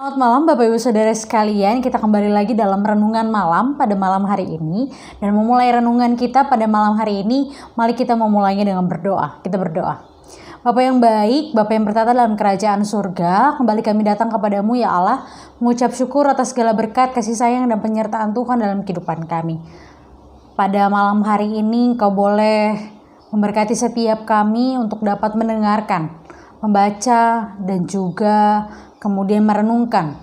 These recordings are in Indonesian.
Selamat malam Bapak Ibu Saudara sekalian, kita kembali lagi dalam renungan malam pada malam hari ini. Dan memulai renungan kita pada malam hari ini, mari kita memulainya dengan berdoa. Kita berdoa. Bapa yang baik, Bapa yang bertata dalam kerajaan surga, kembali kami datang kepadamu ya Allah, mengucap syukur atas segala berkat, kasih sayang dan penyertaan Tuhan dalam kehidupan kami. Pada malam hari ini Engkau boleh memberkati setiap kami untuk dapat mendengarkan, membaca dan juga kemudian merenungkan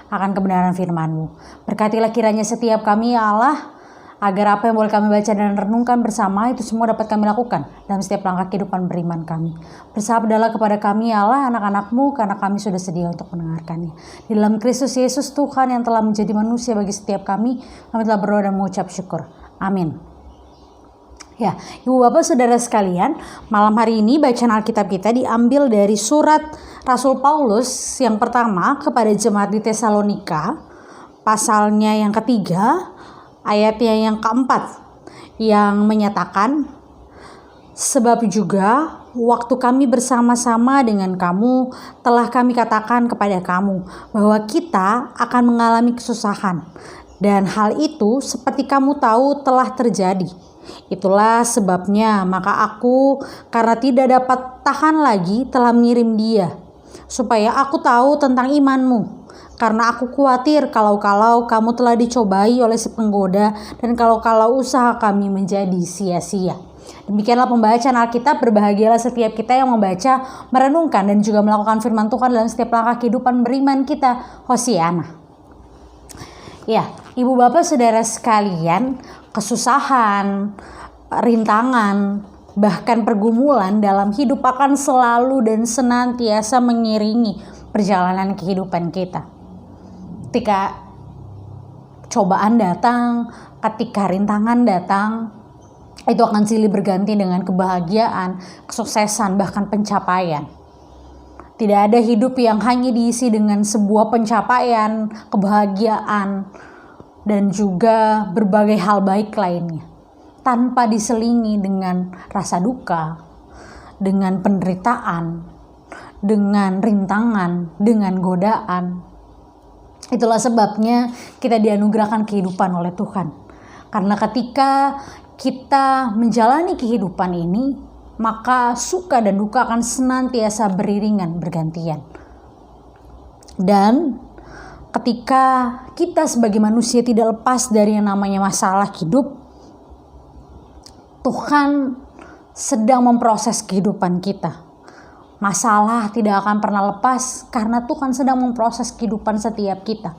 akan kebenaran firman-Mu. Berkatilah kiranya setiap kami ya Allah, agar apa yang boleh kami baca dan renungkan bersama itu semua dapat kami lakukan dalam setiap langkah kehidupan beriman kami. Bersabdalah kepada kami ya Allah, anak-anak-Mu, karena kami sudah sedia untuk mendengarkannya. Di dalam Kristus Yesus Tuhan yang telah menjadi manusia bagi setiap kami telah berdoa dan mengucap syukur. Amin. Ya, Ibu Bapak Saudara sekalian, malam hari ini bacaan Alkitab kita diambil dari surat Rasul Paulus yang pertama kepada jemaat di Tesalonika, pasalnya yang ketiga, ayatnya yang keempat, yang menyatakan, sebab juga waktu kami bersama-sama dengan kamu telah kami katakan kepada kamu bahwa kita akan mengalami kesusahan, dan hal itu seperti kamu tahu telah terjadi. Itulah sebabnya maka aku, karena tidak dapat tahan lagi, telah mengirim dia, supaya aku tahu tentang imanmu. Karena aku khawatir kalau-kalau kamu telah dicobai oleh si penggoda, dan kalau-kalau usaha kami menjadi sia-sia. Demikianlah pembacaan Alkitab. Berbahagialah setiap kita yang membaca, merenungkan, dan juga melakukan firman Tuhan dalam setiap langkah kehidupan beriman kita. Hosiana. Ya, Ibu Bapak Saudara sekalian, kesusahan, rintangan, bahkan pergumulan dalam hidup akan selalu dan senantiasa mengiringi perjalanan kehidupan kita. Ketika cobaan datang, ketika rintangan datang, itu akan silih berganti dengan kebahagiaan, kesuksesan, bahkan pencapaian. Tidak ada hidup yang hanya diisi dengan sebuah pencapaian, kebahagiaan, dan juga berbagai hal baik lainnya, tanpa diselingi dengan rasa duka, dengan penderitaan, dengan rintangan, dengan godaan. Itulah sebabnya kita dianugerahkan kehidupan oleh Tuhan. Karena ketika kita menjalani kehidupan ini, maka suka dan duka akan senantiasa beriringan, bergantian. Dan ketika kita sebagai manusia tidak lepas dari yang namanya masalah hidup, Tuhan sedang memproses kehidupan kita. Masalah tidak akan pernah lepas karena Tuhan sedang memproses kehidupan setiap kita.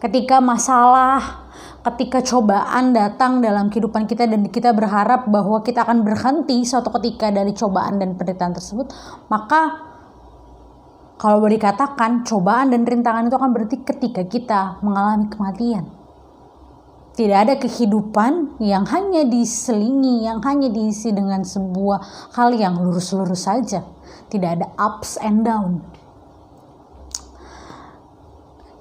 Ketika masalah, ketika cobaan datang dalam kehidupan kita dan kita berharap bahwa kita akan berhenti suatu ketika dari cobaan dan penderitaan tersebut, maka kalau boleh dikatakan cobaan dan rintangan itu akan berarti ketika kita mengalami kematian. Tidak ada kehidupan yang hanya diselingi, yang hanya diisi dengan sebuah hal yang lurus-lurus saja. Tidak ada ups and down.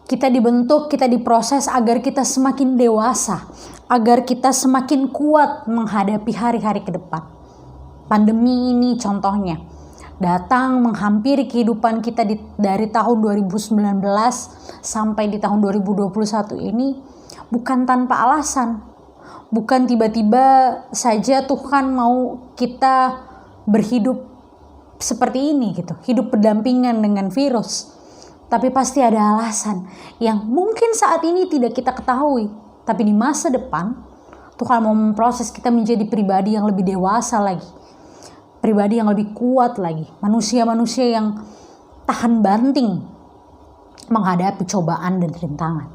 Kita dibentuk, kita diproses agar kita semakin dewasa, agar kita semakin kuat menghadapi hari-hari ke depan. Pandemi ini contohnya datang menghampiri kehidupan kita dari tahun 2019 sampai di tahun 2021 ini bukan tanpa alasan. Bukan tiba-tiba saja Tuhan mau kita berhidup seperti ini gitu, hidup berdampingan dengan virus. Tapi pasti ada alasan yang mungkin saat ini tidak kita ketahui. Tapi di masa depan, Tuhan mau memproses kita menjadi pribadi yang lebih dewasa lagi. Pribadi yang lebih kuat lagi. Manusia-manusia yang tahan banting menghadapi cobaan dan rintangan.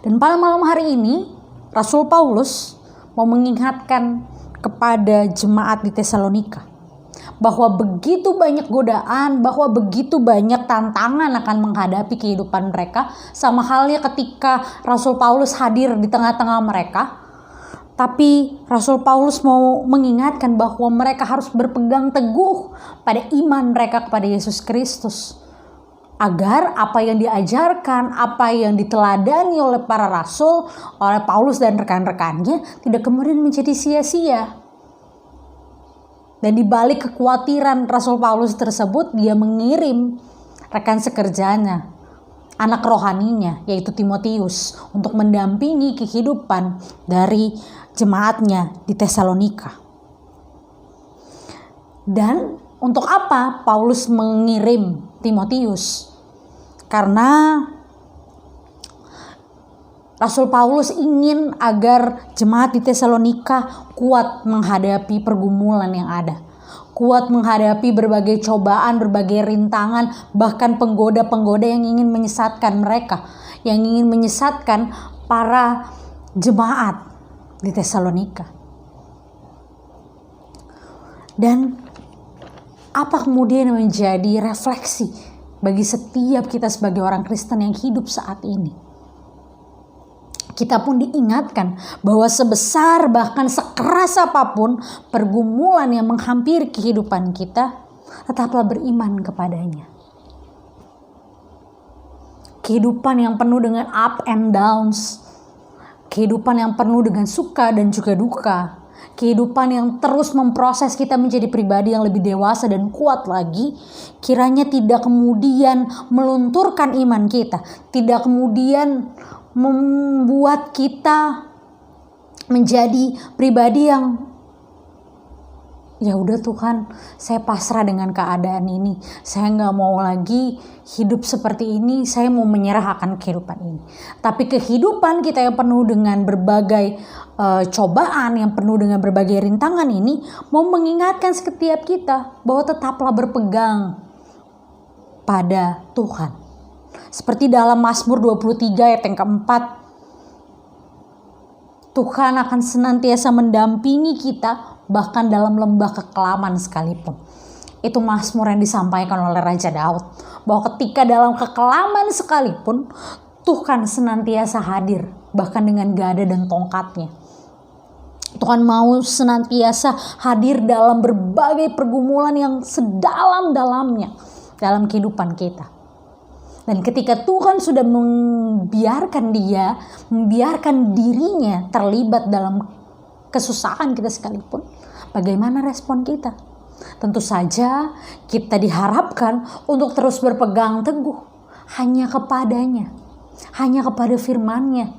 Dan pada malam hari ini, Rasul Paulus mau mengingatkan kepada jemaat di Tesalonika bahwa begitu banyak godaan, bahwa begitu banyak tantangan akan menghadapi kehidupan mereka, sama halnya ketika Rasul Paulus hadir di tengah-tengah mereka. Tapi Rasul Paulus mau mengingatkan bahwa mereka harus berpegang teguh pada iman mereka kepada Yesus Kristus, agar apa yang diajarkan, apa yang diteladani oleh para rasul, oleh Paulus dan rekan-rekannya tidak kemudian menjadi sia-sia. Dan di balik kekhawatiran Rasul Paulus tersebut, dia mengirim rekan sekerjanya, anak rohaninya, yaitu Timotius, untuk mendampingi kehidupan dari jemaatnya di Tesalonika. Dan untuk apa Paulus mengirim Timotius? Karena Rasul Paulus ingin agar jemaat di Tesalonika kuat menghadapi pergumulan yang ada, kuat menghadapi berbagai cobaan, berbagai rintangan, bahkan penggoda-penggoda yang ingin menyesatkan mereka, yang ingin menyesatkan para jemaat di Tesalonika. Dan apa kemudian menjadi refleksi bagi setiap kita sebagai orang Kristen yang hidup saat ini? Kita pun diingatkan bahwa sebesar bahkan sekeras apapun pergumulan yang menghampiri kehidupan kita, tetaplah beriman kepadanya. Kehidupan yang penuh dengan up and downs, kehidupan yang penuh dengan suka dan juga duka, kehidupan yang terus memproses kita menjadi pribadi yang lebih dewasa dan kuat lagi, kiranya tidak kemudian melunturkan iman kita, tidak kemudian membuat kita menjadi pribadi yang ya udah Tuhan, saya pasrah dengan keadaan ini, saya nggak mau lagi hidup seperti ini, saya mau menyerah akan kehidupan ini. Tapi kehidupan kita yang penuh dengan berbagai cobaan, yang penuh dengan berbagai rintangan ini mau mengingatkan setiap kita bahwa tetaplah berpegang pada Tuhan. Seperti dalam Mazmur 23 ayat yang keempat, Tuhan akan senantiasa mendampingi kita bahkan dalam lembah kekelaman sekalipun. Itu Mazmur yang disampaikan oleh Raja Daud, bahwa ketika dalam kekelaman sekalipun Tuhan senantiasa hadir bahkan dengan gada dan tongkatnya. Tuhan mau senantiasa hadir dalam berbagai pergumulan yang sedalam-dalamnya dalam kehidupan kita. Dan ketika Tuhan sudah membiarkan dirinya terlibat dalam kesusahan kita sekalipun, bagaimana respon kita? Tentu saja kita diharapkan untuk terus berpegang teguh hanya kepadanya, hanya kepada firman-Nya,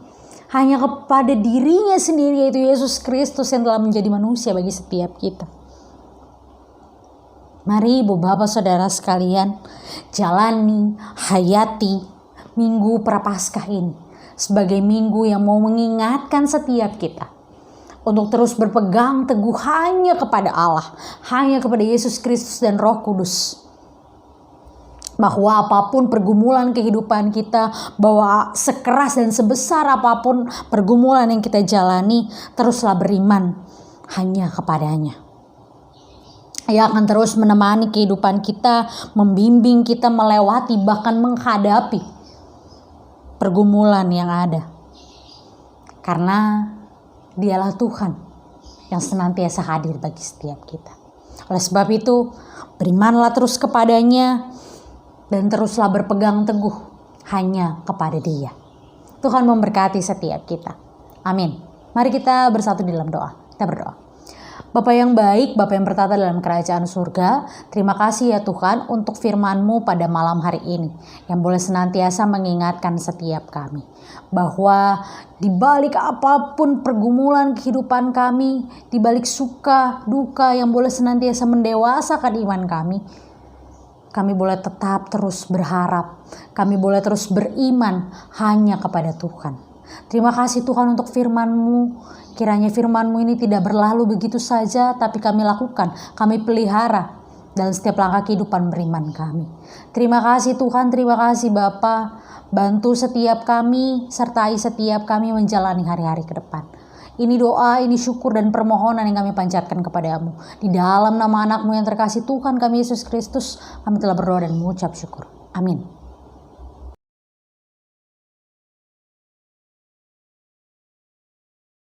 hanya kepada dirinya sendiri, yaitu Yesus Kristus yang telah menjadi manusia bagi setiap kita. Mari Ibu Bapak Saudara sekalian, jalani, hayati Minggu Prapaskah ini sebagai minggu yang mau mengingatkan setiap kita untuk terus berpegang teguh hanya kepada Allah, hanya kepada Yesus Kristus dan Roh Kudus. Bahwa apapun pergumulan kehidupan kita, bahwa sekeras dan sebesar apapun pergumulan yang kita jalani, teruslah beriman hanya kepadanya. Ia akan terus menemani kehidupan kita, membimbing kita melewati bahkan menghadapi pergumulan yang ada. Karena Dialah Tuhan yang senantiasa hadir bagi setiap kita. Oleh sebab itu, berimanlah terus kepadanya dan teruslah berpegang teguh hanya kepada Dia. Tuhan memberkati setiap kita. Amin. Mari kita bersatu di dalam doa. Kita berdoa. Bapa yang baik, Bapa yang bertata dalam kerajaan surga, terima kasih ya Tuhan untuk firman-Mu pada malam hari ini yang boleh senantiasa mengingatkan setiap kami bahwa di balik apapun pergumulan kehidupan kami, di balik suka, duka yang boleh senantiasa mendewasakan iman kami boleh tetap terus berharap, kami boleh terus beriman hanya kepada Tuhan. Terima kasih Tuhan untuk firman-Mu. Kiranya firman-Mu ini tidak berlalu begitu saja, tapi kami lakukan, kami pelihara dalam setiap langkah kehidupan beriman kami. Terima kasih Tuhan, terima kasih Bapa. Bantu setiap kami, sertai setiap kami menjalani hari-hari ke depan. Ini doa, ini syukur dan permohonan yang kami panjatkan kepadamu. Di dalam nama anak-Mu yang terkasih Tuhan kami Yesus Kristus, kami telah berdoa dan mengucap syukur. Amin.